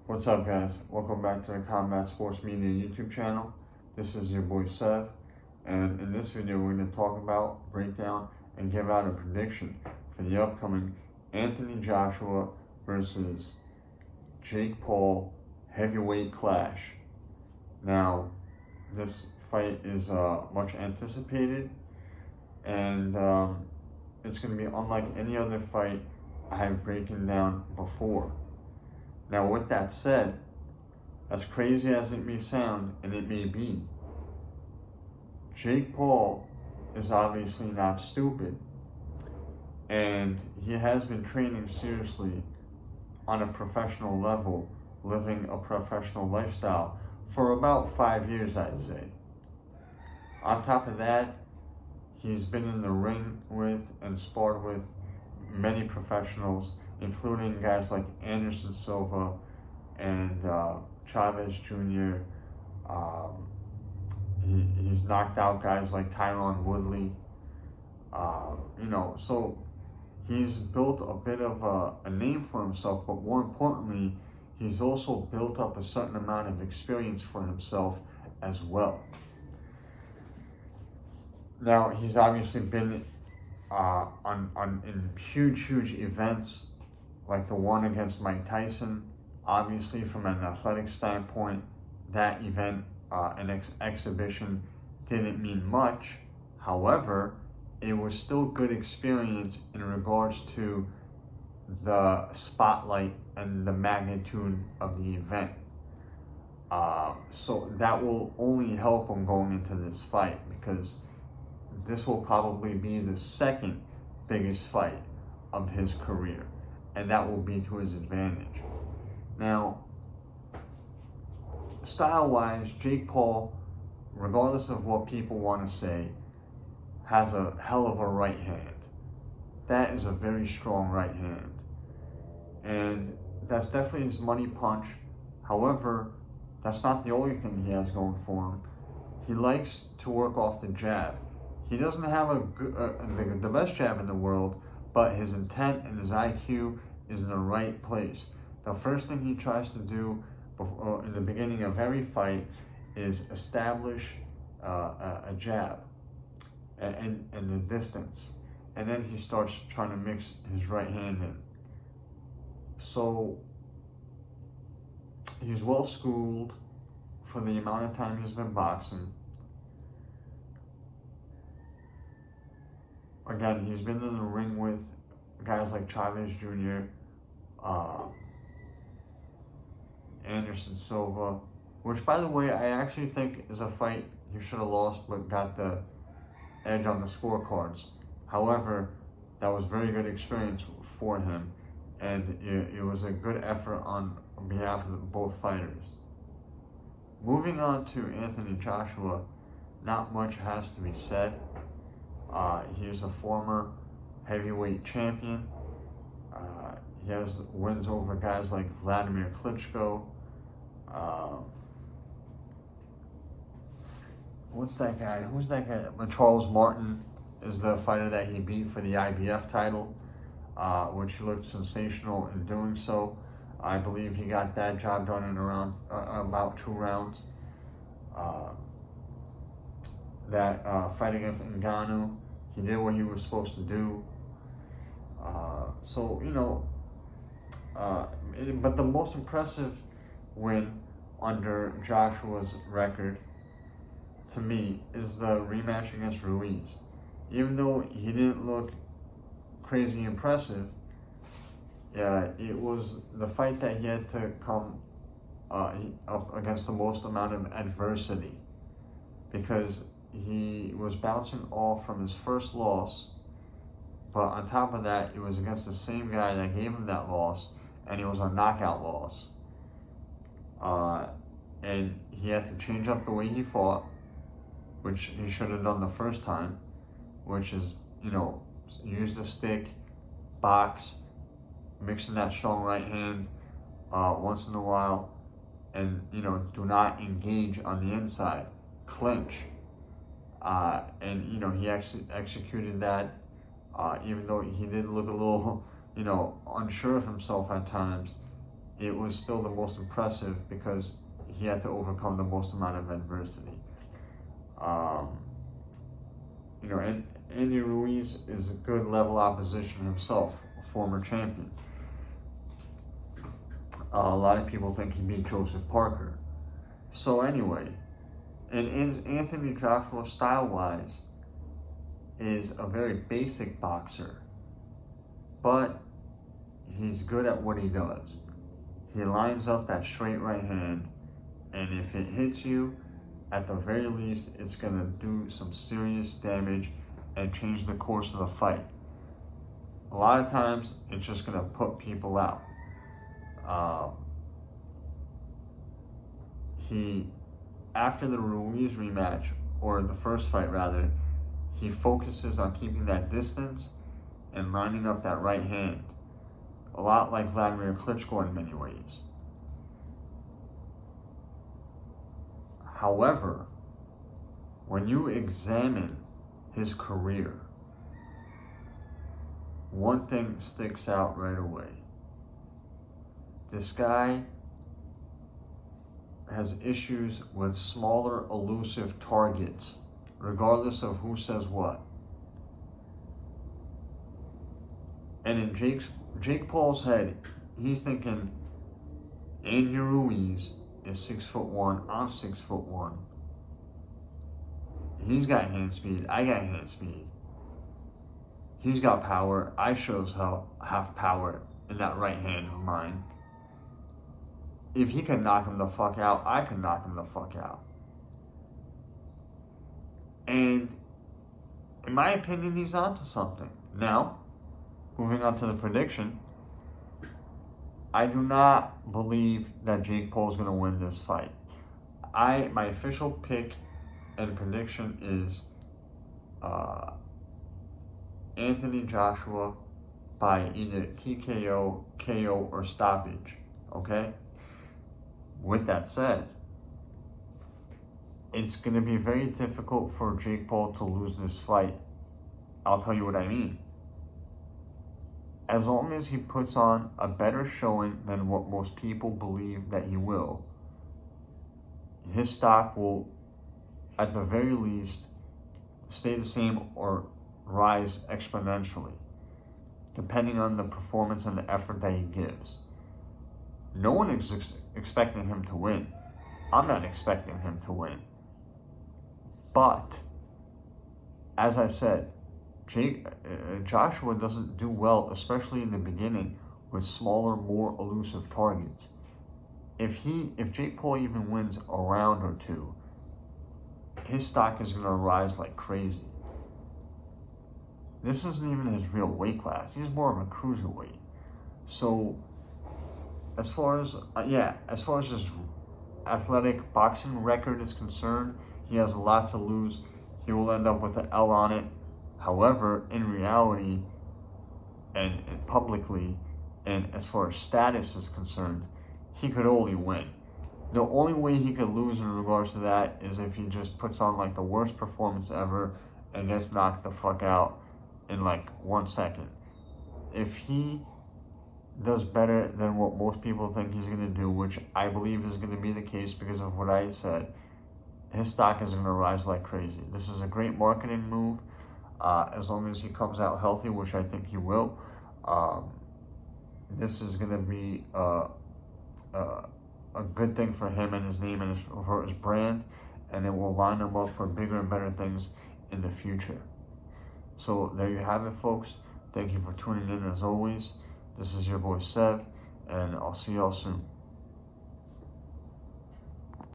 What's up, guys? Welcome back to the Combat Sports Media YouTube channel. This is your boy Seth, and in this video, we're going to talk about, break down, and give out a prediction for the upcoming Anthony Joshua versus Jake Paul heavyweight clash. Now, this fight is much anticipated, and it's going to be unlike any other fight I have broken down before. Now, with that said, as crazy as it may sound, and it may be, Jake Paul is obviously not stupid, and he has been training seriously on a professional level, living a professional lifestyle for about 5 years, I'd say. On top of that, he's been in the ring with and sparred with many professionals, including guys like Anderson Silva and Chavez Jr. He's knocked out guys like Tyron Woodley. So he's built a bit of a name for himself, but more importantly, he's also built up a certain amount of experience for himself as well. Now, he's obviously been in huge events like the one against Mike Tyson. Obviously, from an athletic standpoint, that event, an exhibition, didn't mean much. However, it was still good experience in regards to the spotlight and the magnitude of the event. So that will only help him going into this fight, because this will probably be the second biggest fight of his career, and that will be to his advantage. Now, style-wise, Jake Paul, regardless of what people want to say, has a hell of a right hand. That is a very strong right hand, and that's definitely his money punch. However, that's not the only thing he has going for him. He likes to work off the jab. He doesn't have the best jab in the world, but his intent and his IQ is in the right place. The first thing he tries to do in the beginning of every fight is establish a jab and the distance, and then he starts trying to mix his right hand in. So he's well schooled for the amount of time he's been boxing. Again, he's been in the ring with guys like Chavez Jr., Anderson Silva, which, by the way, I actually think is a fight he should have lost but got the edge on the scorecards. However, that was very good experience for him, and it was a good effort on behalf of both fighters. Moving on to Anthony Joshua, not much has to be said. He is a former heavyweight champion. He has wins over guys like Vladimir Klitschko. Who's that guy? Charles Martin is the fighter that he beat for the IBF title, which he looked sensational in doing so. I believe he got that job done in around about 2 rounds. That fight against Ngannou, he did what he was supposed to do. But the most impressive win under Joshua's record, to me, is the rematch against Ruiz. Even though he didn't look crazy impressive, it was the fight that he had to come up against the most amount of adversity, because he was bouncing off from his first loss, but on top of that, it was against the same guy that gave him that loss, and it was a knockout loss. And he had to change up the way he fought, which he should have done the first time, which is, use the stick, box, mixing that strong right hand once in a while, and, do not engage on the inside, clinch. And he actually executed that, even though he did look a little, unsure of himself at times. it was still the most impressive because he had to overcome the most amount of adversity. And Andy Ruiz is a good level opposition himself, a former champion. A lot of people think he beat Joseph Parker. So anyway, and Anthony Joshua, style-wise, is a very basic boxer, but he's good at what he does. He lines up that straight right hand, and if it hits you, at the very least, it's going to do some serious damage and change the course of the fight. A lot of times, it's just going to put people out. After the Ruiz rematch, or the first fight rather, he focuses on keeping that distance and lining up that right hand. A lot like Vladimir Klitschko in many ways. However, when you examine his career, one thing sticks out right away. This guy has issues with smaller, elusive targets, regardless of who says what. And in Jake Paul's head, he's thinking, Andy Ruiz is 6'1", I'm 6'1". He's got hand speed, I got hand speed. He's got power, I shows how have power in that right hand of mine. If he can knock him the fuck out, I can knock him the fuck out. And in my opinion, he's onto something. Now, moving on to the prediction, I do not believe that Jake Paul is going to win this fight. My official pick and prediction is Anthony Joshua by either TKO, KO, or stoppage. Okay? With that said, it's going to be very difficult for Jake Paul to lose this fight. I'll tell you what I mean. As long as he puts on a better showing than what most people believe that he will, his stock will, at the very least, stay the same or rise exponentially, depending on the performance and the effort that he gives. No one is expecting him to win. I'm not expecting him to win. But, as I said, Joshua doesn't do well, especially in the beginning, with smaller, more elusive targets. If Jake Paul even wins a round or two, his stock is going to rise like crazy. This isn't even his real weight class. He's more of a cruiserweight. So, as far as his athletic boxing record is concerned, he has a lot to lose. He will end up with an L on it. However, in reality, and publicly, and as far as status is concerned, he could only win. The only way he could lose in regards to that is if he just puts on like the worst performance ever and gets knocked the fuck out in like 1 second. If he does better than what most people think he's going to do, which I believe is going to be the case because of what I said, his stock is going to rise like crazy. This is a great marketing move. As long as he comes out healthy, which I think he will, this is going to be a good thing for him and his name and for his brand, and it will line him up for bigger and better things in the future. So there you have it, folks. Thank you for tuning in as always. This is your boy Sev, and I'll see y'all soon.